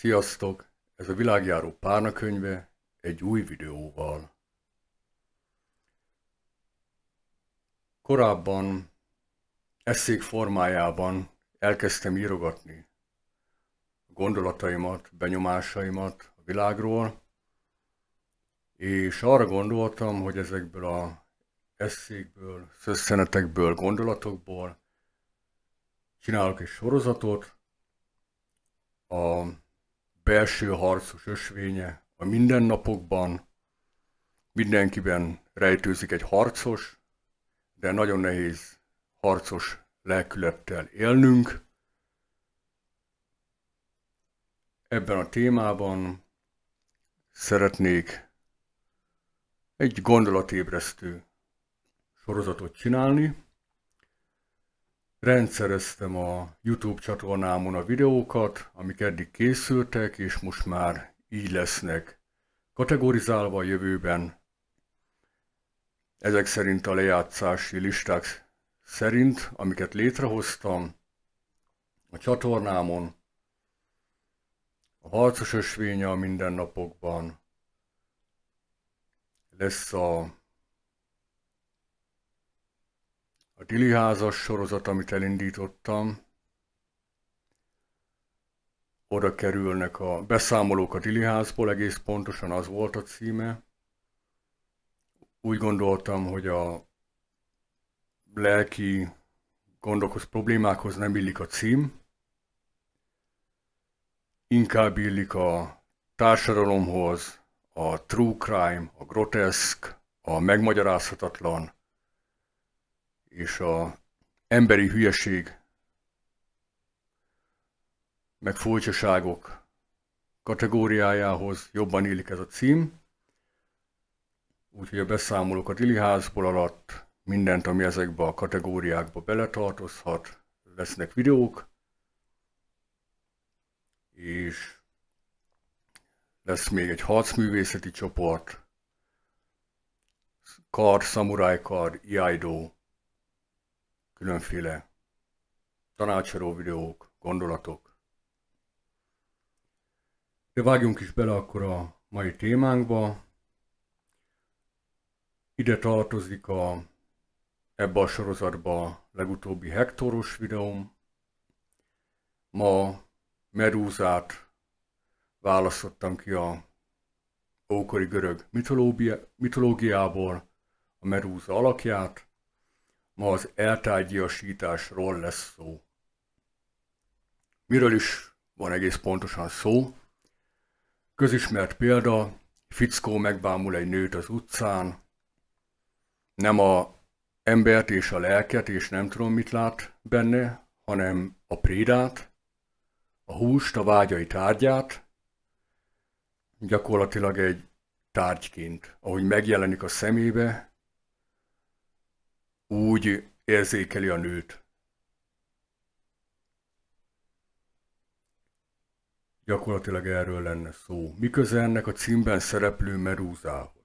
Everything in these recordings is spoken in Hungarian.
Sziasztok! Ez a világjáró párnakönyve egy új videóval. Korábban esszék formájában elkezdtem írogatni gondolataimat, benyomásaimat a világról, és arra gondoltam, hogy ezekből az esszékből, szösszenetekből, gondolatokból csinálok egy sorozatot, a belső harcos ösvénye a mindennapokban. Mindenkiben rejtőzik egy harcos, de nagyon nehéz harcos lelkülettel élnünk. Ebben a témában szeretnék egy gondolatébresztő sorozatot csinálni. Rendszereztem a YouTube csatornámon a videókat, amik eddig készültek, és most már így lesznek kategorizálva a jövőben. Ezek szerint a lejátszási listák szerint, amiket létrehoztam a csatornámon. A harcos ösvénye a mindennapokban, lesz a Dili házas sorozat, amit elindítottam. Oda kerülnek a beszámolók a Dili házból, egész pontosan az volt a címe. Úgy gondoltam, hogy a lelki gondokhoz, problémákhoz nem illik a cím. Inkább illik a társadalomhoz, a true crime, a groteszk, a megmagyarázhatatlan és a emberi hülyeség, meg furcsaságok kategóriájához jobban illik ez a cím. Úgyhogy a beszámolók a Dili házból alatt mindent, ami ezekbe a kategóriákba beletartozhat, lesznek videók, és lesz még egy harcművészeti csoport, kard, szamuráj kard, iaido, különféle tanácsadó videók, gondolatok. De vágjunk is bele akkor a mai témánkba. Ide tartozik ebbe a sorozatba a legutóbbi Hektoros videóm. Ma Medúzát választottam ki a ókori görög mitológiából, a Medúza alakját. Ma az eltárgyiasításról lesz szó. Miről is van egész pontosan szó? Közismert példa, fickó megbámul egy nőt az utcán, nem a embert és a lelket, és nem tudom mit lát benne, hanem a prédát, a húst, a vágyai tárgyát, gyakorlatilag egy tárgyként, ahogy megjelenik a szemébe, úgy érzékeli a nőt. Gyakorlatilag erről lenne szó. Mi köze ennek a címben szereplő Medúzához?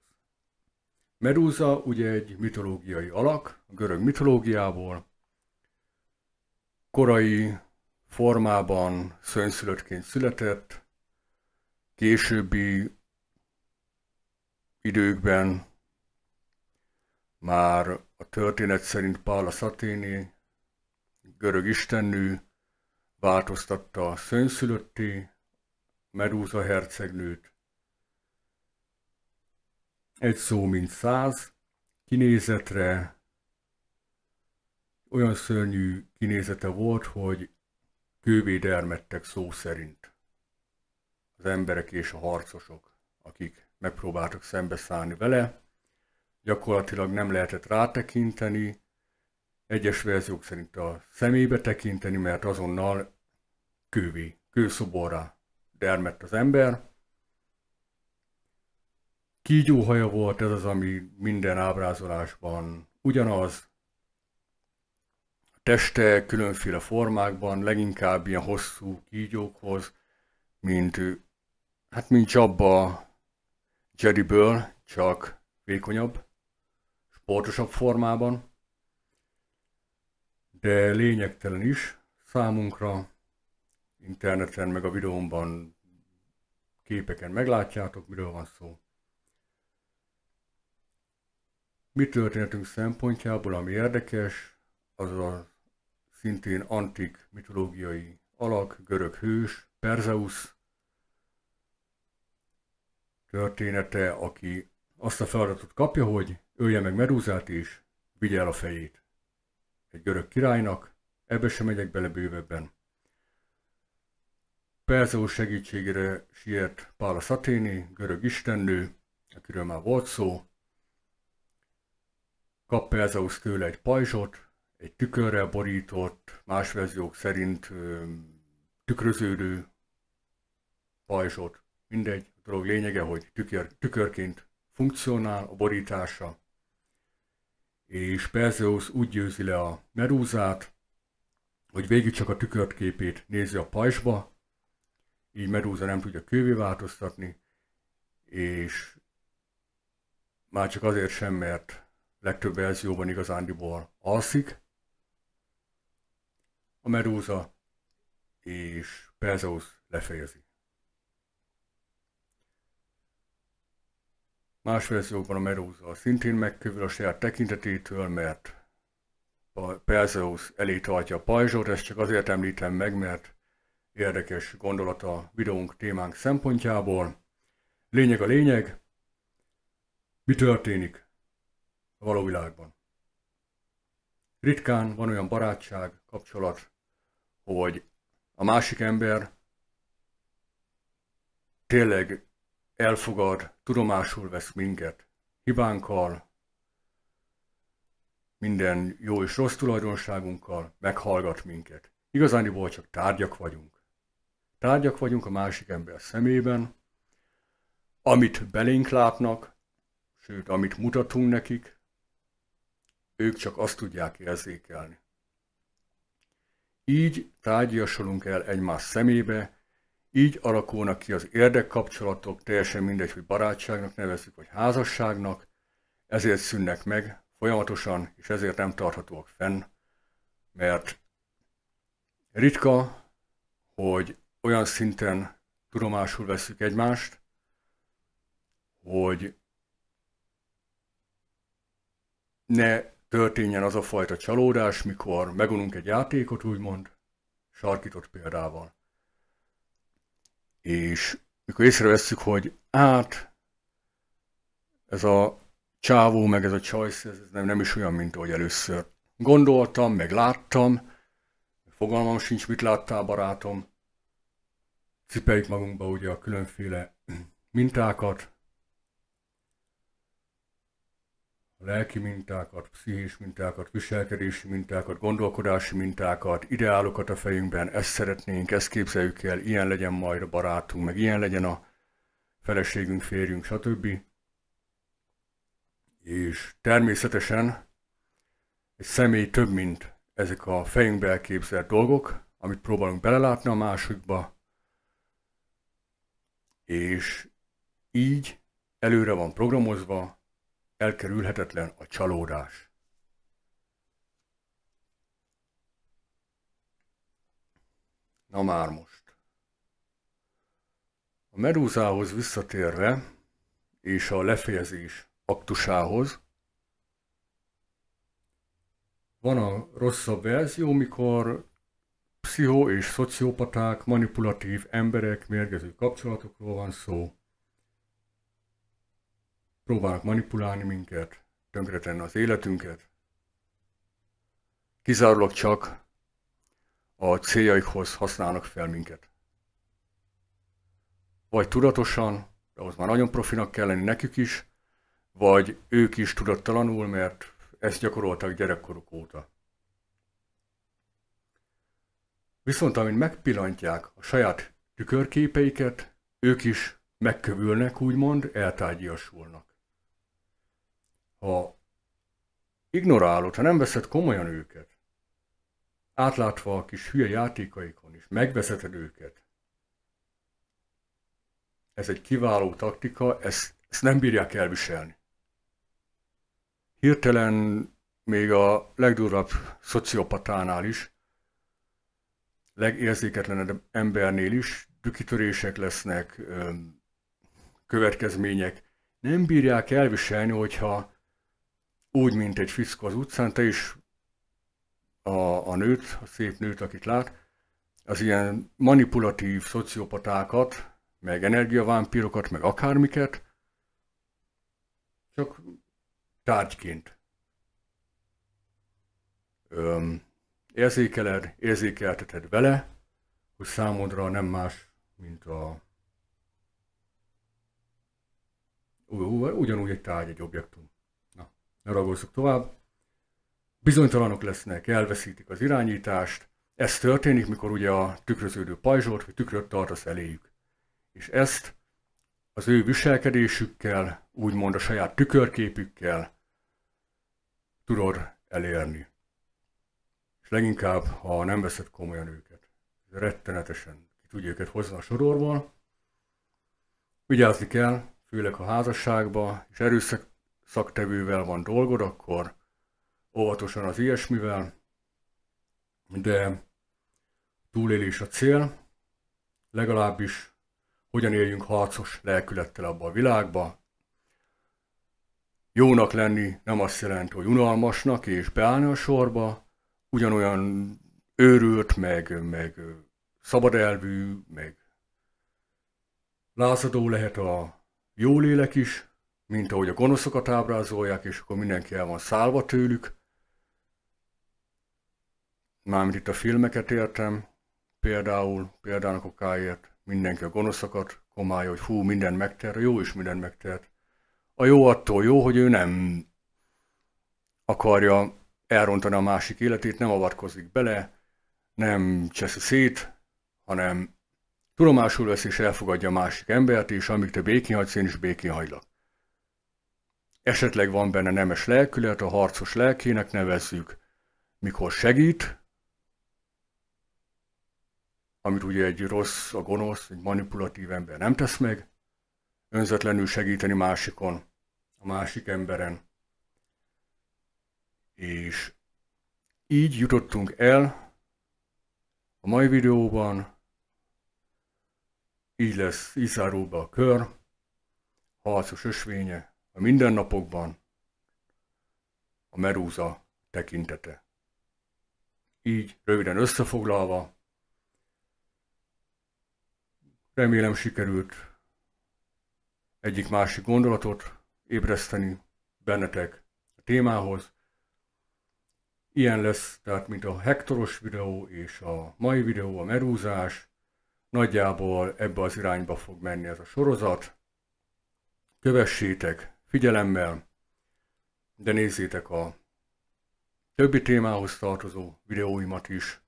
Medúza ugye egy mitológiai alak, a görög mitológiából. Korai formában szőnyszülöttként született, későbbi időkben már a történet szerint Pallas Athéné, görög istennő változtatta a szőnyszülötté Medúza hercegnőt. Egy szó mint 100 kinézetre, olyan szörnyű kinézete volt, hogy kővé dermedtek szó szerint az emberek és a harcosok, akik megpróbáltak szembeszállni vele. Gyakorlatilag nem lehetett rátekinteni, egyes verziók szerint a szemébe tekinteni, mert azonnal kőszoborrá dermedt az ember. Kígyóhaja volt, ez az, ami minden ábrázolásban ugyanaz. A teste különféle formákban, leginkább ilyen hosszú kígyókhoz, mint Jabba Jediből, csak vékonyabb, sportosabb formában. De lényegtelen is számunkra. Interneten meg a videómban képeken meglátjátok, miről van szó. Mi történetünk szempontjából, ami érdekes, az a szintén antik mitológiai alak, görög hős, Perzeus története, aki azt a feladatot kapja, hogy ölje meg Medúzát és vigye el a fejét egy görög királynak. Ebbe sem megyek bele bővebben. Perzeus segítségére siet Pallas Athéné, görög istennő, akiről már volt szó. Kap Perzeus tőle egy pajzsot, egy tükörrel borított, más verziók szerint tükröződő pajzsot. Mindegy, a dolog lényege, hogy tükörként funkcionál a borítása. És Perzeus úgy győzi le a Medúzát, hogy végig csak a tükört képét nézi a pajzsba, így Medúza nem tudja kővé változtatni, és már csak azért sem, mert legtöbb verzióban igazándiból alszik a Medúza, és Perzeus lefejezi. Más verziókban a Medúza szintén megkövül a saját tekintetétől, mert Perzeus elé tartja a pajzsot, ezt csak azért említem meg, mert érdekes gondolat a videónk témánk szempontjából. Lényeg a lényeg, mi történik a való világban. Ritkán van olyan barátság, kapcsolat, hogy a másik ember tényleg elfogad, tudomásul vesz minket, hibánkkal, minden jó és rossz tulajdonságunkkal, meghallgat minket. Igazániból csak tárgyak vagyunk. Tárgyak vagyunk a másik ember szemében, amit belénk látnak, sőt, amit mutatunk nekik, ők csak azt tudják érzékelni. Így tárgyiasolunk el egymás szemébe, így alakulnak ki az érdekkapcsolatok, teljesen mindegy, hogy barátságnak nevezzük, vagy házasságnak, ezért szűnnek meg folyamatosan, és ezért nem tarthatóak fenn, mert ritka, hogy olyan szinten tudomásul vesszük egymást, hogy ne történjen az a fajta csalódás, mikor megununk egy játékot, úgymond, sarkított példával. És mikor észrevesszük, hogy ez a csávó, meg ez a csajsz, ez nem is olyan, mint ahogy először gondoltam, meg láttam, fogalmam sincs, mit láttál, barátom. Cipeljük magunkba ugye a különféle mintákat, a lelki mintákat, pszichés mintákat, viselkedési mintákat, gondolkodási mintákat, ideálokat a fejünkben, ezt szeretnénk, ezt képzeljük el, ilyen legyen majd a barátunk, meg ilyen legyen a feleségünk, férjünk, stb. És természetesen egy személy több, mint ezek a fejünkbe elképzelt dolgok, amit próbálunk belelátni a másikba, és így előre van programozva, elkerülhetetlen a csalódás. Na már most. A Medúzához visszatérve, és a lefejezés aktusához, van a rosszabb verzió, mikor pszicho- és szociopaták, manipulatív emberek, mérgező kapcsolatokról van szó. Próbálnak manipulálni minket, tönkretenni az életünket. Kizárólag csak a céljaikhoz használnak fel minket. Vagy tudatosan, de ahhoz már nagyon profinak kell lenni nekük is, vagy ők is tudattalanul, mert ezt gyakoroltak gyerekkoruk óta. Viszont amint megpillantják a saját tükörképeiket, ők is megkövülnek, úgymond, eltárgyiasulnak. Ha ignorálod, ha nem veszed komolyan őket, átlátva a kis hülye játékaikon is, megvezeted őket, ez egy kiváló taktika, ezt nem bírják elviselni. Hirtelen még a legdurvább szociopatánál is, legérzéketlenebb embernél is kitörések lesznek, következmények. Nem bírják elviselni, hogyha úgy, mint egy fickó az utcán, te is a nőt, a szép nőt, akit lát, az ilyen manipulatív szociopatákat, meg energiavámpírokat, meg akármiket, csak tárgyként érzékelteted vele, hogy számodra nem más, mint ugyanúgy egy tárgy, egy objektum. Na, ne ragoljuk tovább. Bizonytalanok lesznek, elveszítik az irányítást. Ez történik, mikor ugye a tükröződő pajzsot, vagy tükröt tartasz eléjük. És ezt az ő viselkedésükkel, úgymond a saját tükörképükkel tudod elérni. És leginkább, ha nem veszed komolyan őket. Rettenetesen ki tudja őket hozni a sodorból. Vigyázni kell, főleg ha házasságban és erőszaktevővel van dolgod, akkor óvatosan az ilyesmivel, de túlélés a cél, legalábbis hogyan éljünk harcos lelkülettel abba a világba. Jónak lenni nem azt jelenti, hogy unalmasnak és beállni a sorba, ugyanolyan őrült, meg szabadelvű, meg lázadó lehet a jó lélek is, mint ahogy a gonoszokat ábrázolják, és akkor mindenki el van szállva tőlük. Mármint itt a filmeket értem, példának okáért mindenki a gonoszokat komálja, hogy hú, minden megtehet, a jó is minden megtehet. A jó attól jó, hogy ő nem akarja elrontani a másik életét, nem avatkozik bele, nem cseszi szét, hanem tudomásul vesz és elfogadja a másik embert, és amíg te békén hagysz, én is békén hagylak. Esetleg van benne nemes lelkület, a harcos lelkének nevezzük, mikor segít, amit ugye egy rossz, a gonosz, egy manipulatív ember nem tesz meg, önzetlenül segíteni másikon, a másik emberen. És így jutottunk el a mai videóban, így zárul be a kör, harcos ösvénye, a mindennapokban a Medusa tekintete. Így röviden összefoglalva, remélem sikerült egyik-másik gondolatot ébreszteni bennetek a témához. Ilyen lesz, tehát mint a hektoros videó és a mai videó, a medúzás. Nagyjából ebbe az irányba fog menni ez a sorozat. Kövessétek figyelemmel, de nézzétek a többi témához tartozó videóimat is,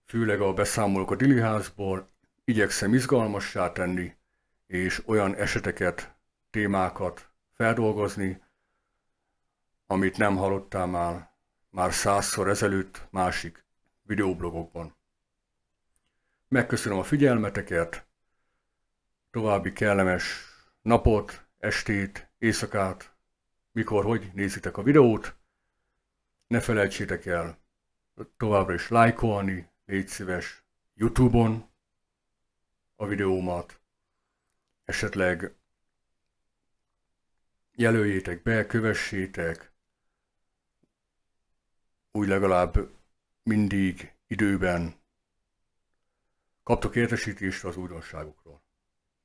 főleg a beszámolók a Diliházból. Igyekszem izgalmassá tenni, és olyan eseteket, témákat feldolgozni, amit nem hallottál már 100-szor ezelőtt másik videóblogokban. Megköszönöm a figyelmeteket, további kellemes napot, estét, éjszakát, mikor, hogy nézitek a videót. Ne felejtsétek el továbbra is lájkolni, légy szíves, YouTube-on a videómat, esetleg jelöljétek be, kövessétek, úgy legalább mindig időben kaptok értesítést az újdonságokról.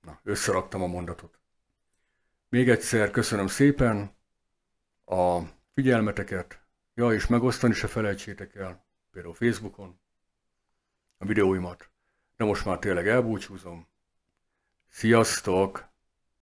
Na, összeraktam a mondatot. Még egyszer köszönöm szépen a figyelmeteket, ja, és megosztani se felejtsétek el, például Facebookon a videóimat. De most már tényleg elbúcsúzom. Sziasztok!